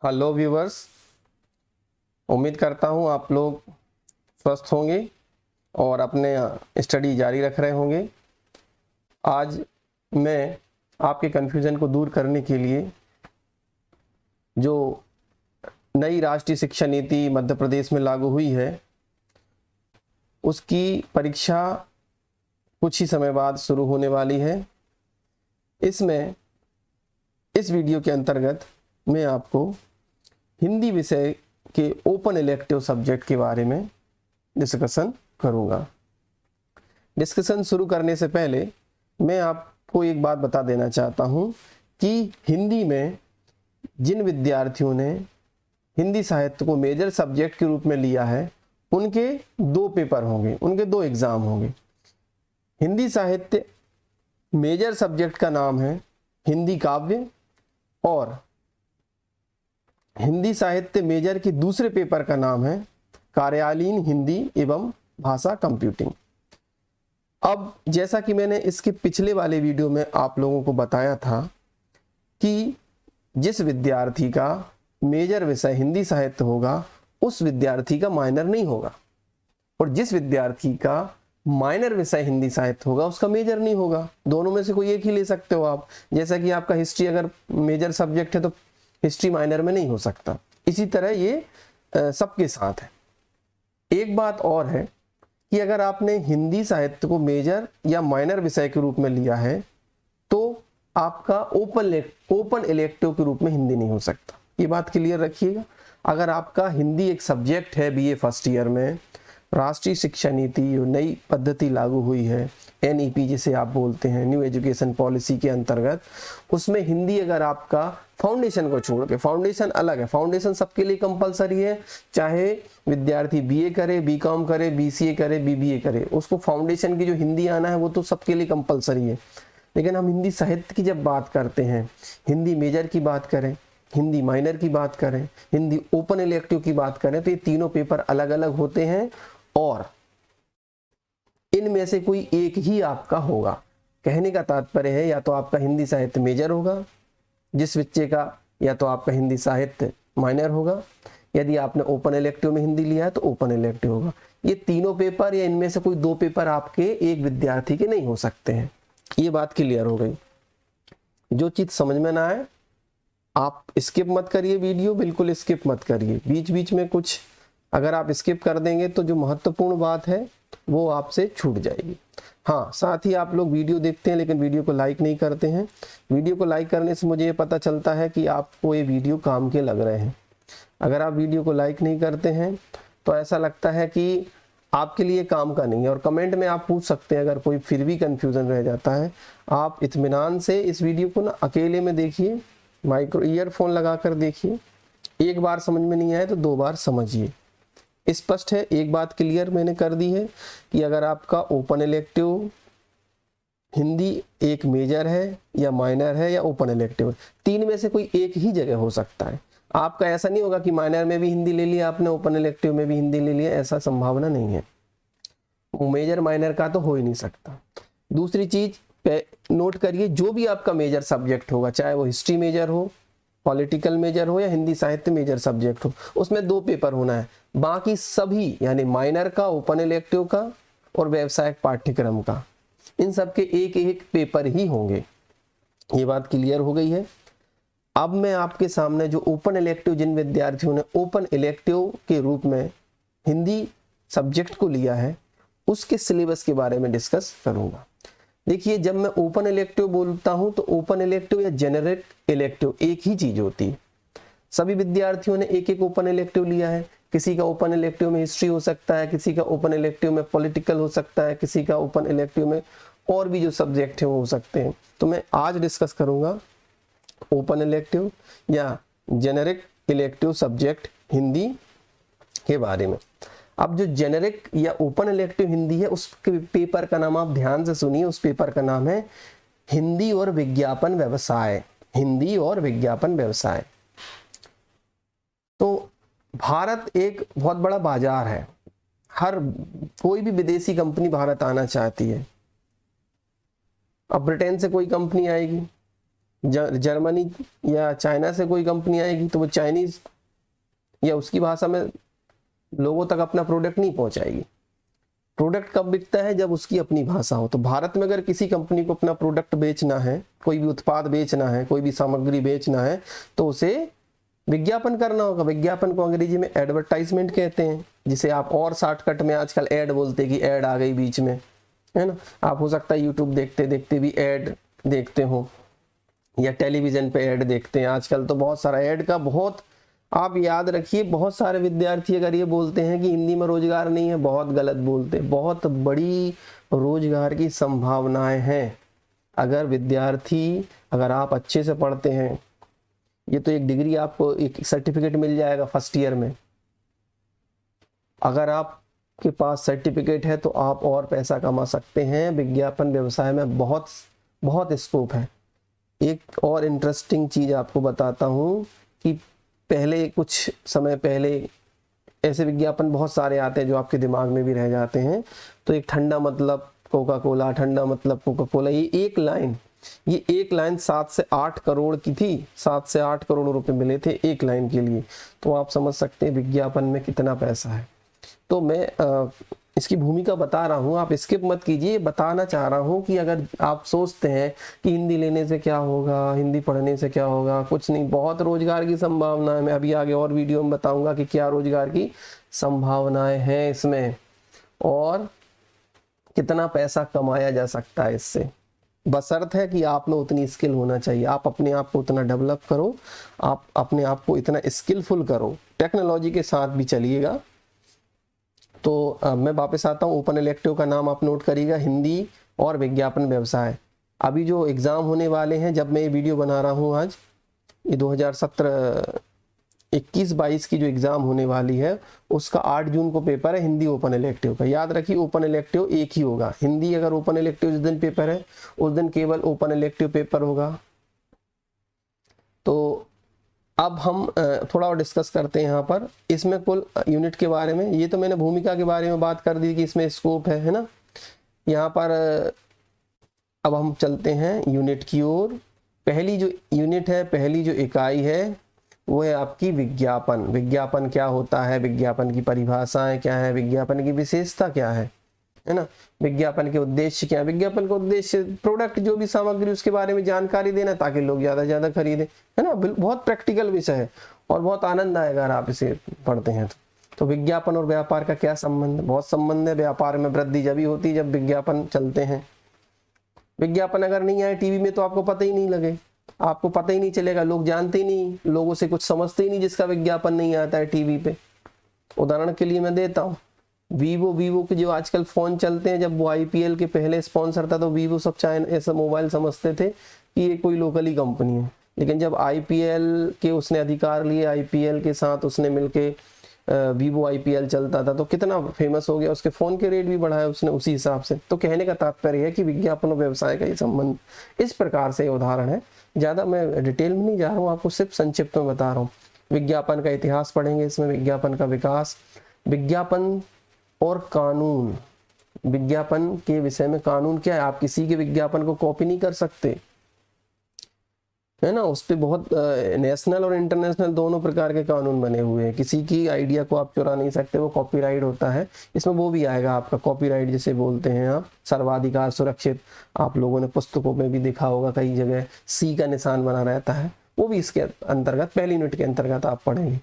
Hello viewers, उम्मीद करता हूँ आप लोग स्वस्थ होंगे और अपने स्टडी जारी रख रहे होंगे। आज मैं आपके कन्फ्यूज़न को दूर करने के लिए जो नई राष्ट्रीय शिक्षा नीति मध्य प्रदेश में लागू हुई है उसकी परीक्षा कुछ ही समय बाद शुरू होने वाली है। इसमें इस वीडियो के अंतर्गत मैं आपको हिंदी विषय के ओपन इलेक्टिव सब्जेक्ट के बारे में डिस्कशन करूंगा। डिस्कशन शुरू करने से पहले मैं आपको एक बात बता देना चाहता हूं कि हिंदी में जिन विद्यार्थियों ने हिंदी साहित्य को मेजर सब्जेक्ट के रूप में लिया है उनके दो पेपर होंगे, उनके दो एग्ज़ाम होंगे। हिंदी साहित्य मेजर सब्जेक्ट का नाम है हिंदी काव्य और हिंदी साहित्य मेजर के दूसरे पेपर का नाम है कार्यालयीन हिंदी एवं भाषा कंप्यूटिंग। अब जैसा कि मैंने इसके पिछले वाले वीडियो में आप लोगों को बताया था कि जिस विद्यार्थी का मेजर विषय हिंदी साहित्य होगा उस विद्यार्थी का माइनर नहीं होगा, और जिस विद्यार्थी का माइनर विषय हिंदी साहित्य होगा उसका मेजर नहीं होगा। दोनों में से कोई एक ही ले सकते हो आप। जैसा कि आपका हिस्ट्री अगर मेजर सब्जेक्ट है तो हिस्ट्री माइनर में नहीं हो सकता, इसी तरह ये सबके साथ है। एक बात और है कि अगर आपने हिंदी साहित्य को मेजर या माइनर विषय के रूप में लिया है तो आपका ओपन इलेक्टिव के रूप में हिंदी नहीं हो सकता। ये बात क्लियर रखिएगा। अगर आपका हिंदी एक सब्जेक्ट है बीए फर्स्ट ईयर में, राष्ट्रीय शिक्षा नीति नई पद्धति लागू हुई है, एनईपी जिसे आप बोलते हैं, न्यू एजुकेशन पॉलिसी के अंतर्गत, उसमें हिंदी अगर आपका फाउंडेशन को छोड़ के, फाउंडेशन अलग है, फाउंडेशन सबके लिए कंपलसरी है, चाहे विद्यार्थी बीए करे, बीकॉम करे, बीसीए करे, बीबीए करे, उसको फाउंडेशन की जो हिंदी आना है वो तो सबके लिए कंपलसरी है। लेकिन हम हिंदी साहित्य की जब बात करते हैं, हिंदी मेजर की बात करें, हिंदी माइनर की बात करें, हिंदी ओपन इलेक्टिव की बात करें, तो ये तीनों पेपर अलग अलग होते हैं और इनमें से कोई एक ही आपका होगा। कहने का तात्पर्य है या तो आपका हिंदी साहित्य मेजर होगा जिस बच्चे का, या तो आपका हिंदी साहित्य माइनर होगा। यदि आपने ओपन इलेक्टिव में हिंदी लिया है तो ओपन इलेक्टिव होगा। ये तीनों पेपर या इनमें से कोई दो पेपर आपके एक विद्यार्थी के नहीं हो सकते हैं। ये बात क्लियर हो गई। जो चीज समझ में ना आए आप स्किप मत करिए, वीडियो बिल्कुल स्किप मत करिए। बीच बीच में कुछ अगर आप स्किप कर देंगे तो जो महत्वपूर्ण बात है वो आपसे छूट जाएगी। हाँ, साथ ही आप लोग वीडियो देखते हैं लेकिन वीडियो को लाइक नहीं करते हैं। वीडियो को लाइक करने से मुझे ये पता चलता है कि आपको ये वीडियो काम के लग रहे हैं। अगर आप वीडियो को लाइक नहीं करते हैं तो ऐसा लगता है कि आपके लिए काम का नहीं है। और कमेंट में आप पूछ सकते हैं अगर कोई फिर भी कन्फ्यूज़न रह जाता है। आप इत्मीनान से इस वीडियो को ना अकेले में देखिए, माइक्रो ईयरफोन लगा कर देखिए। एक बार समझ में नहीं आए तो दो बार समझिए। स्पष्ट है, एक बात क्लियर मैंने कर दी है कि अगर आपका ओपन इलेक्टिव हिंदी एक मेजर है या माइनर है या ओपन इलेक्टिव, तीन में से कोई एक ही जगह हो सकता है। आपका ऐसा नहीं होगा कि माइनर में भी हिंदी ले लिया आपने, ओपन इलेक्टिव में भी हिंदी ले लिया, ऐसा संभावना नहीं है। मेजर माइनर का तो हो ही नहीं सकता। दूसरी चीज नोट करिए, जो भी आपका मेजर सब्जेक्ट होगा, चाहे वो हिस्ट्री मेजर हो, पॉलिटिकल मेजर हो या हिंदी साहित्य मेजर सब्जेक्ट हो, उसमें दो पेपर होना है। बाकी सभी यानी माइनर का, ओपन इलेक्टिव का और व्यावसायिक पाठ्यक्रम का, इन सब के एक एक पेपर ही होंगे। ये बात क्लियर हो गई है। अब मैं आपके सामने जो ओपन इलेक्टिव, जिन विद्यार्थियों ने ओपन इलेक्टिव के रूप में हिंदी सब्जेक्ट को लिया है, उसके सिलेबस के बारे में डिस्कस करूंगा। देखिए, जब मैं ओपन इलेक्टिव बोलता हूं तो ओपन इलेक्टिव या जेनरिक इलेक्टिव एक ही चीज होती है। सभी विद्यार्थियों ने एक एक ओपन इलेक्टिव लिया है। किसी का ओपन इलेक्टिव में हिस्ट्री हो सकता है, किसी का ओपन इलेक्टिव में पॉलिटिकल हो सकता है, किसी का ओपन इलेक्टिव में और भी जो सब्जेक्ट है वो हो सकते हैं। तो मैं आज डिस्कस करूंगा ओपन इलेक्टिव या जेनरिक इलेक्टिव सब्जेक्ट हिंदी के बारे में। अब जो जेनरिक या ओपन इलेक्टिव हिंदी है उसके पेपर का नाम आप ध्यान से सुनिए। उस पेपर का नाम है हिंदी और विज्ञापन व्यवसाय। हिंदी और विज्ञापन व्यवसाय। तो भारत एक बहुत बड़ा बाजार है। हर कोई भी विदेशी कंपनी भारत आना चाहती है। अब ब्रिटेन से कोई कंपनी आएगी जर्मनी या चाइना से कोई कंपनी आएगी तो वो चाइनीज या उसकी भाषा में लोगों तक अपना प्रोडक्ट नहीं पहुंचाएगी। प्रोडक्ट कब बिकता है? जब उसकी अपनी भाषा हो। तो भारत में अगर किसी कंपनी को अपना प्रोडक्ट बेचना है, कोई भी उत्पाद बेचना है, कोई भी सामग्री बेचना है, तो उसे विज्ञापन करना होगा। विज्ञापन को अंग्रेजी में एडवर्टाइजमेंट कहते हैं, जिसे आप और शॉर्टकट में आजकल ऐड बोलते हैं कि ऐड आ गई बीच में, है ना। आप हो सकता है यूट्यूब देखते देखते भी ऐड देखते हो या टेलीविजन पे ऐड देखते हैं। आजकल तो बहुत सारा ऐड का बहुत, आप याद रखिए, बहुत सारे विद्यार्थी अगर ये बोलते हैं कि हिंदी में रोजगार नहीं है, बहुत गलत बोलते हैं। बहुत बड़ी रोजगार की संभावनाएं हैं अगर विद्यार्थी, अगर आप अच्छे से पढ़ते हैं। ये तो एक डिग्री, आपको एक सर्टिफिकेट मिल जाएगा फर्स्ट ईयर में। अगर आपके पास सर्टिफिकेट है तो आप और पैसा कमा सकते हैं। विज्ञापन व्यवसाय में बहुत बहुत स्कोप है। एक और इंटरेस्टिंग चीज आपको बताता हूँ कि पहले, कुछ समय पहले ऐसे विज्ञापन बहुत सारे आते हैं जो आपके दिमाग में भी रह जाते हैं। तो एक ठंडा मतलब कोका कोला, ठंडा मतलब कोका कोला, ये एक लाइन 7 से 8 करोड़ की थी। 7 से 8 करोड़ रुपए मिले थे एक लाइन के लिए। तो आप समझ सकते हैं विज्ञापन में कितना पैसा है। तो मैं इसकी भूमिका बता रहा हूँ, आप स्किप मत कीजिए। बताना चाह रहा हूँ कि अगर आप सोचते हैं कि हिंदी लेने से क्या होगा, हिंदी पढ़ने से क्या होगा, कुछ नहीं, बहुत रोजगार की संभावना है। मैं अभी आगे और वीडियो में बताऊंगा कि क्या रोजगार की संभावनाएं हैं इसमें और कितना पैसा कमाया जा सकता है इससे। बशर्त है कि आप में उतनी स्किल होना चाहिए। आप अपने आप को उतना डेवलप करो, आप अपने आप को इतना स्किलफुल करो, टेक्नोलॉजी के साथ भी चलिएगा। तो मैं वापस आता हूँ। ओपन इलेक्टिव का नाम आप नोट करिएगा, हिंदी और विज्ञापन व्यवसाय। अभी जो एग्ज़ाम होने वाले हैं, जब मैं ये वीडियो बना रहा हूँ आज, ये 2017 21-22 की जो एग्ज़ाम होने वाली है उसका 8 जून को पेपर है हिंदी ओपन इलेक्टिव का। याद रखिए ओपन इलेक्टिव एक ही होगा। हिंदी अगर ओपन इलेक्टिव जिस दिन पेपर है उस दिन केवल ओपन इलेक्टिव पेपर होगा। तो अब हम थोड़ा और डिस्कस करते हैं यहाँ पर। इसमें कुल यूनिट के बारे में, ये तो मैंने भूमिका के बारे में बात कर दी कि इसमें स्कोप है ना। यहाँ पर अब हम चलते हैं यूनिट की ओर। पहली जो यूनिट है, पहली जो इकाई है वो है आपकी विज्ञापन। विज्ञापन क्या होता है, विज्ञापन की परिभाषाएं क्या है, विज्ञापन की विशेषता क्या है ना। विज्ञापन के उद्देश्य क्या है? विज्ञापन का उद्देश्य प्रोडक्ट, जो भी सामग्री, उसके बारे में जानकारी देना ताकि लोग ज्यादा से ज्यादा खरीदें, है ना। बहुत प्रैक्टिकल विषय है और बहुत आनंद आएगा अगर आप इसे पढ़ते हैं तो। विज्ञापन और व्यापार का क्या संबंध है? बहुत संबंध है। व्यापार में वृद्धि जब ही होती है जब विज्ञापन चलते हैं। विज्ञापन अगर नहीं आए टीवी में तो आपको पता ही नहीं लगे, आपको पता ही नहीं चलेगा, लोग जानते ही नहीं, लोगों से कुछ समझते ही नहीं जिसका विज्ञापन नहीं आता है टीवी पे। उदाहरण के लिए मैं देता हूँ, वीवो के जो आजकल फोन चलते हैं, जब वो IPL के पहले स्पॉन्सर था तो वीवो सब चाइना ऐसा मोबाइल समझते थे कि ये कोई लोकली कंपनी है। लेकिन जब IPL के उसने अधिकार लिए, IPL के साथ उसने मिलके वीवो IPL चलता था तो कितना फेमस हो गया, उसके फ़ोन के रेट भी बढ़ाए उसने उसी हिसाब से। तो कहने का तात्पर्य है कि विज्ञापन और व्यवसाय का ये संबंध इस प्रकार से उदाहरण है। ज़्यादा मैं डिटेल में नहीं जा रहा हूँ, आपको सिर्फ संक्षिप्त में बता रहा हूँ। विज्ञापन का इतिहास पढ़ेंगे इसमें, विज्ञापन का विकास, विज्ञापन और कानून। विज्ञापन के विषय में कानून क्या है? आप किसी के विज्ञापन को कॉपी नहीं कर सकते, है ना। उस पर बहुत नेशनल और इंटरनेशनल दोनों प्रकार के कानून बने हुए हैं। किसी की आइडिया को आप चुरा नहीं सकते, वो कॉपीराइट होता है। इसमें वो भी आएगा आपका कॉपीराइट जिसे बोलते हैं आप, सर्वाधिकार सुरक्षित। आप लोगों ने पुस्तकों में भी देखा होगा, कई जगह C का निशान बना रहता है, वो भी इसके अंतर्गत, पहली यूनिट के अंतर्गत आप पढ़ेंगे।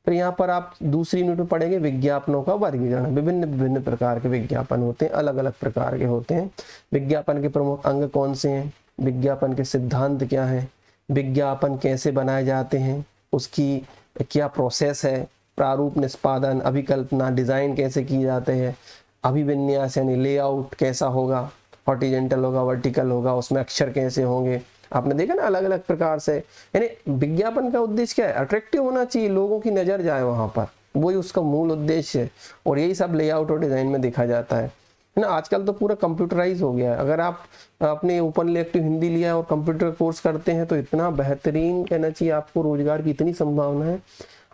फिर यहाँ पर आप दूसरी यूनिट में पढ़ेंगे विज्ञापनों का वर्गीकरण। विभिन्न विभिन्न प्रकार के विज्ञापन होते हैं, अलग अलग प्रकार के होते हैं। विज्ञापन के प्रमुख अंग कौन से हैं, विज्ञापन के सिद्धांत क्या है, विज्ञापन कैसे बनाए जाते हैं, उसकी क्या प्रोसेस है, प्रारूप, निष्पादन, अभिकल्पना, डिज़ाइन कैसे किए जाते हैं, अभिविन्यास यानी लेआउट कैसा होगा, हॉरिजॉन्टल होगा, वर्टिकल होगा, उसमें अक्षर कैसे होंगे। आपने देखा ना अलग अलग प्रकार से। यानी विज्ञापन का उद्देश्य क्या है? अट्रैक्टिव होना चाहिए, लोगों की नज़र जाए वहाँ पर, वही उसका मूल उद्देश्य है। और यही सब लेआउट और डिज़ाइन में देखा जाता है ना। आजकल तो पूरा कंप्यूटराइज हो गया है। अगर आप अपने ओपन इलेक्टिव हिंदी लिया है और कंप्यूटर कोर्स करते हैं तो इतना बेहतरीन कहना चाहिए, आपको रोजगार की इतनी संभावना है।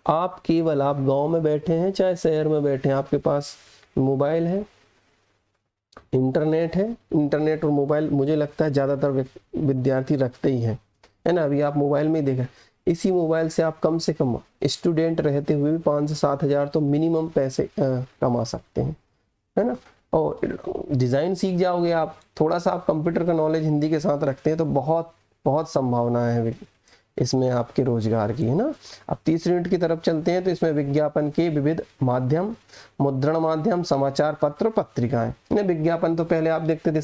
आप केवल, आप गांव में बैठे हैं चाहे शहर में बैठे हैं, आपके पास मोबाइल है, इंटरनेट है। इंटरनेट और मोबाइल मुझे लगता है ज़्यादातर विद्यार्थी रखते ही हैं। है ना। अभी आप मोबाइल में देख रहे हैं, इसी मोबाइल से आप कम से कम स्टूडेंट रहते हुए भी 5 से 7 हज़ार तो मिनिमम पैसे कमा सकते हैं, है ना। और डिज़ाइन सीख जाओगे आप, थोड़ा सा आप कंप्यूटर का नॉलेज हिंदी के साथ रखते हैं तो बहुत बहुत संभावनाएं हैं इसमें आपके रोजगार की, है ना। अब तीसरी यूनिट की तरफ चलते हैं। तो इसमें विज्ञापन के विविध माध्यम, मुद्रण माध्यम, समाचार पत्र, पत्रिकाएं। विज्ञापन तो पहले आप देखते थे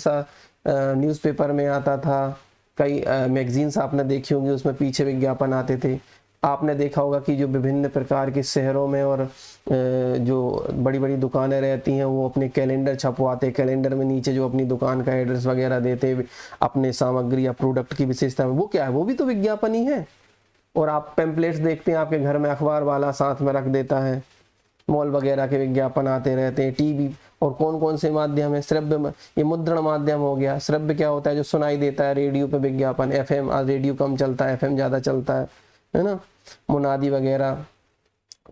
न्यूज़पेपर में आता था, कई मैगजीन्स आपने देखी होंगी, उसमें पीछे विज्ञापन आते थे। आपने देखा होगा कि जो विभिन्न प्रकार के शहरों में और जो बड़ी बड़ी दुकानें रहती हैं वो अपने कैलेंडर छपवाते, कैलेंडर में नीचे जो अपनी दुकान का एड्रेस वगैरह देते अपने सामग्री या प्रोडक्ट की विशेषता में, वो क्या है, वो भी तो विज्ञापन ही है। और आप पैम्पलेट्स देखते हैं आपके घर में, अखबार वाला साथ में रख देता है, मॉल वगैरह के विज्ञापन आते रहते हैं, टीवी। और कौन कौन से माध्यम है, श्रव्य, ये मुद्रण माध्यम हो गया। श्रव्य क्या होता है, जो सुनाई देता है, रेडियो पे विज्ञापन, एफएम, आज रेडियो कम चलता है, एफएम ज़्यादा चलता है ना। मुनादी वगैरह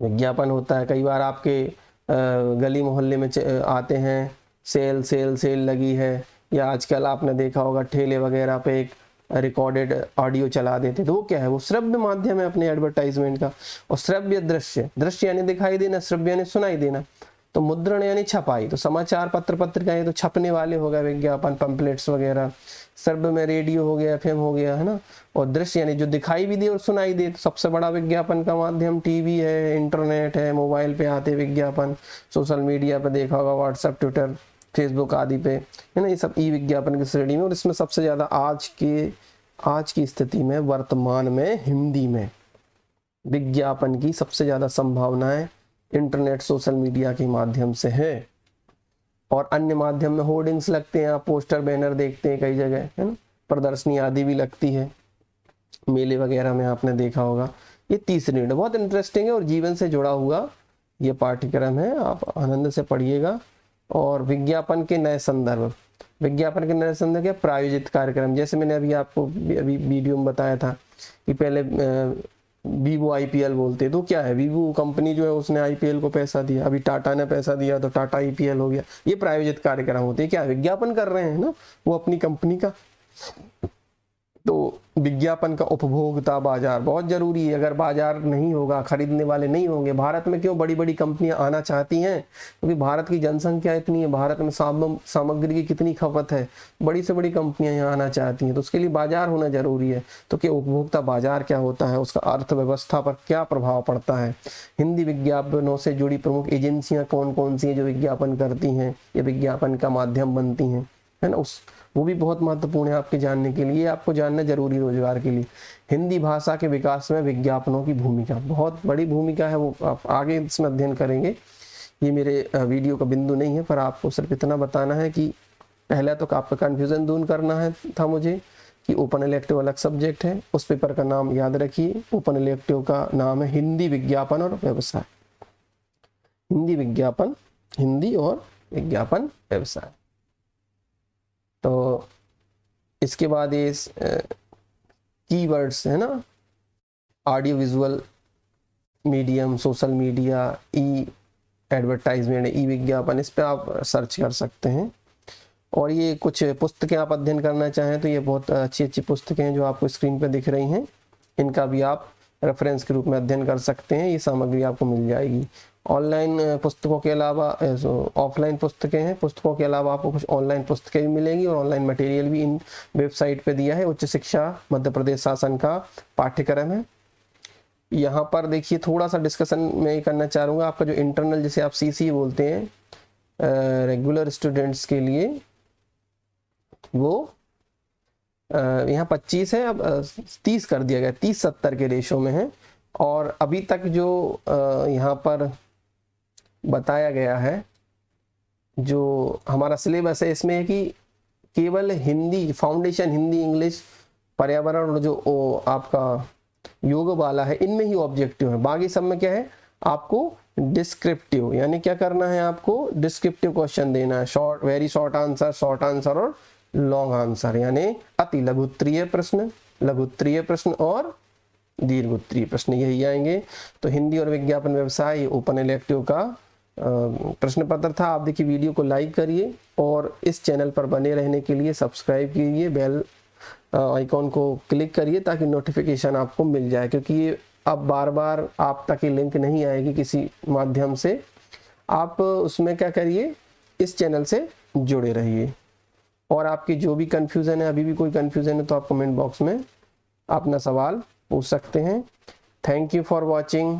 विज्ञापन होता है। कई बार आपके गली मोहल्ले में आते हैं, सेल सेल सेल लगी है, या आजकल आपने देखा होगा ठेले वगैरह पे एक रिकॉर्डेड ऑडियो चला देते, तो वो क्या है, वो श्रव्य माध्यम है अपने एडवर्टाइजमेंट का। और श्रव्य दृश्य, दृश्य यानी दिखाई देना, श्रव्य यानी सुनाई देना। तो मुद्रण यानी छपाई, तो समाचार पत्र पत्रिकाएं तो छपने वाले हो गए विज्ञापन, पंपलेट्स वगैरह। श्रव्य में रेडियो हो गया, एफएम हो गया, है ना। और दृश्य यानी जो दिखाई भी दे और सुनाई दे। तो सबसे बड़ा विज्ञापन का माध्यम टीवी है, इंटरनेट है, मोबाइल पे आते विज्ञापन, सोशल मीडिया पे देखा होगा, व्हाट्सएप, ट्विटर, फेसबुक आदि पे, है ना। ये सब ई विज्ञापन की श्रेणी में। और इसमें सबसे ज़्यादा आज की स्थिति में, वर्तमान में हिंदी में विज्ञापन की सबसे ज़्यादा संभावनाएं इंटरनेट, सोशल मीडिया के माध्यम से है। और अन्य माध्यम में होर्डिंग्स लगते हैं, आप पोस्टर बैनर देखते हैं कई जगह, है ना। प्रदर्शनी आदि भी लगती है, मेले वगैरह में आपने देखा होगा। ये तीसरी यूनिट बहुत इंटरेस्टिंग है और जीवन से जुड़ा हुआ ये पाठ्यक्रम है, आप आनंद से पढ़िएगा। और विज्ञापन के नए संदर्भ, विज्ञापन के नए संदर्भ क्या, प्रायोजित कार्यक्रम। जैसे मैंने अभी आपको अभी वीडियो में बताया था कि पहले वीवो आईपीएल बोलते, तो क्या है, वीवो कंपनी जो है उसने आईपीएल को पैसा दिया, अभी टाटा ने पैसा दिया तो टाटा आईपीएल हो गया। ये प्रायोजित कार्यक्रम होते हैं, क्या विज्ञापन कर रहे हैं ना वो अपनी कंपनी का। तो विज्ञापन का उपभोक्ता बाजार बहुत जरूरी है। अगर बाजार नहीं होगा, खरीदने वाले नहीं होंगे, भारत में क्यों बड़ी बड़ी कंपनियां आना चाहती हैं, क्योंकि भारत की जनसंख्या इतनी है, भारत में सामग्री की कितनी खपत है, बड़ी से बड़ी कंपनियां यहाँ आना चाहती हैं। तो उसके लिए बाजार होना जरूरी है। तो क्या उपभोक्ता बाजार क्या होता है, उसका अर्थव्यवस्था पर क्या प्रभाव पड़ता है, हिंदी विज्ञापनों से जुड़ी प्रमुख एजेंसियां कौन कौन सी हैं जो विज्ञापन करती हैं या विज्ञापन का माध्यम बनती हैं, है ना। वो भी बहुत महत्वपूर्ण है आपके जानने के लिए, आपको जानना जरूरी रोजगार के लिए। हिंदी भाषा के विकास में विज्ञापनों की भूमिका बहुत बड़ी भूमिका है, वो आप आगे इसमें अध्ययन करेंगे। ये मेरे वीडियो का बिंदु नहीं है, पर आपको सिर्फ इतना बताना है कि पहला तो आपका कन्फ्यूजन दूर करना है था मुझे कि ओपन इलेक्टिव अलग सब्जेक्ट है। उस पेपर का नाम याद रखिए, ओपन इलेक्टिव का नाम है हिंदी विज्ञापन और व्यवसाय। हिंदी विज्ञापन, हिंदी और विज्ञापन व्यवसाय। तो इसके बाद ये कीवर्ड्स है ना, audio visual medium, social media, e advertisement, e विज्ञापन, इस पे आप सर्च कर सकते हैं। और ये कुछ पुस्तकें आप अध्ययन करना चाहें तो ये बहुत अच्छी अच्छी पुस्तकें हैं जो आपको स्क्रीन पे दिख रही हैं, इनका भी आप रेफरेंस के रूप में अध्ययन कर सकते हैं। ये सामग्री आपको मिल जाएगी। ऑनलाइन पुस्तकों के अलावा ऑफलाइन पुस्तकें हैं, पुस्तकों के अलावा आपको कुछ ऑनलाइन पुस्तकें भी मिलेंगी और ऑनलाइन मटेरियल भी इन वेबसाइट पे दिया है। उच्च शिक्षा मध्य प्रदेश शासन का पाठ्यक्रम है। यहाँ पर देखिए थोड़ा सा डिस्कशन मैं करना चाहूँगा। आपका जो इंटरनल, जिसे आप सीसी बोलते हैं, रेगुलर स्टूडेंट्स के लिए, वो यहाँ 25 है, अब 30 कर दिया गया, 30-70 के रेशो में है। और अभी तक जो यहाँ पर बताया गया है, जो हमारा सिलेबस है, इसमें है कि केवल हिंदी, फाउंडेशन हिंदी, इंग्लिश, पर्यावरण और जो आपका योग वाला है, इनमें ही ऑब्जेक्टिव है। बाकी सब में क्या है, आपको डिस्क्रिप्टिव, यानी क्या करना है, आपको डिस्क्रिप्टिव क्वेश्चन देना है। शॉर्ट, वेरी शॉर्ट आंसर और लॉन्ग आंसर, यानी अति लघुत्तरीय प्रश्न, लघुत्तरीय प्रश्न और दीर्घोत्तरीय प्रश्न, यही आएंगे। तो हिंदी और विज्ञापन व्यवसाय ओपन इलेक्टिव का प्रश्न पत्र था। आप देखिए, वीडियो को लाइक करिए और इस चैनल पर बने रहने के लिए सब्सक्राइब कीजिए, बेल आइकॉन को क्लिक करिए ताकि नोटिफिकेशन आपको मिल जाए, क्योंकि ये अब बार बार आप तक ये लिंक नहीं आएगी किसी माध्यम से। आप उसमें क्या करिए, इस चैनल से जुड़े रहिए। और आपकी जो भी कन्फ्यूज़न है, अभी भी कोई कन्फ्यूज़न है तो आप कमेंट बॉक्स में अपना सवाल पूछ सकते हैं। Thank you for watching.